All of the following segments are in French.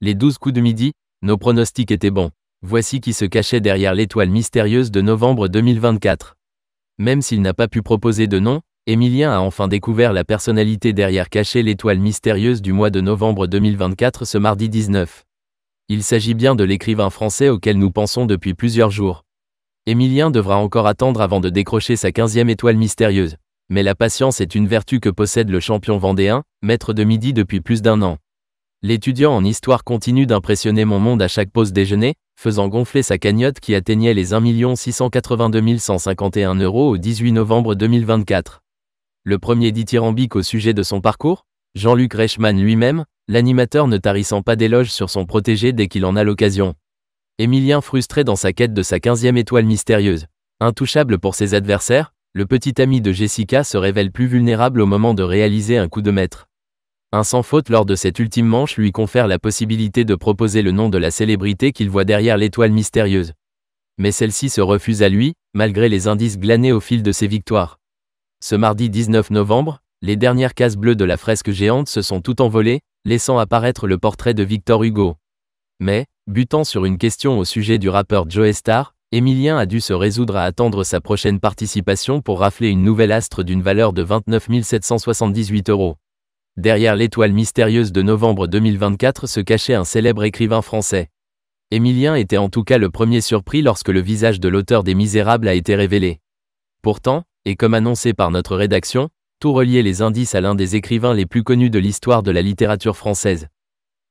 Les 12 coups de midi, nos pronostics étaient bons. Voici qui se cachait derrière l'étoile mystérieuse de novembre 2024. Même s'il n'a pas pu proposer de nom, Emilien a enfin découvert la personnalité derrière cachée l'étoile mystérieuse du mois de novembre 2024 ce mardi 19. Il s'agit bien de l'écrivain français auquel nous pensons depuis plusieurs jours. Emilien devra encore attendre avant de décrocher sa 15e étoile mystérieuse. Mais la patience est une vertu que possède le champion vendéen, maître de midi depuis plus d'1 an. L'étudiant en histoire continue d'impressionner mon monde à chaque pause déjeuner, faisant gonfler sa cagnotte qui atteignait les 1 682 151 € au 18 novembre 2024. Le premier dithyrambique au sujet de son parcours, Jean-Luc Reichmann lui-même, l'animateur ne tarissant pas d'éloges sur son protégé dès qu'il en a l'occasion. Emilien frustré dans sa quête de sa 15e étoile mystérieuse. Intouchable pour ses adversaires, le petit ami de Jessica se révèle plus vulnérable au moment de réaliser un coup de maître. Un sans faute lors de cette ultime manche lui confère la possibilité de proposer le nom de la célébrité qu'il voit derrière l'étoile mystérieuse. Mais celle-ci se refuse à lui, malgré les indices glanés au fil de ses victoires. Ce mardi 19 novembre, les dernières cases bleues de la fresque géante se sont toutes envolées, laissant apparaître le portrait de Victor Hugo. Mais, butant sur une question au sujet du rappeur Joe Star, Emilien a dû se résoudre à attendre sa prochaine participation pour rafler une nouvelle astre d'une valeur de 29 778 €. Derrière l'étoile mystérieuse de novembre 2024 se cachait un célèbre écrivain français. Emilien était en tout cas le premier surpris lorsque le visage de l'auteur des Misérables a été révélé. Pourtant, et comme annoncé par notre rédaction, tout reliait les indices à l'un des écrivains les plus connus de l'histoire de la littérature française.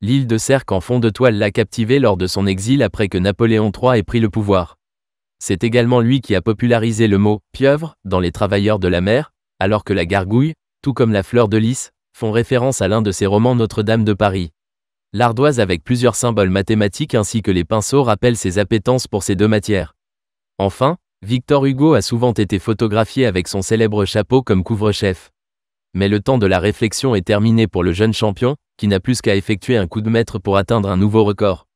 L'île de Sercq en fond de toile l'a captivé lors de son exil après que Napoléon III ait pris le pouvoir. C'est également lui qui a popularisé le mot « pieuvre » dans Les Travailleurs de la mer, alors que la gargouille, tout comme la fleur de lys, font référence à l'un de ses romans Notre-Dame de Paris. L'ardoise avec plusieurs symboles mathématiques ainsi que les pinceaux rappellent ses appétences pour ces deux matières. Enfin, Victor Hugo a souvent été photographié avec son célèbre chapeau comme couvre-chef. Mais le temps de la réflexion est terminé pour le jeune champion, qui n'a plus qu'à effectuer un coup de maître pour atteindre un nouveau record.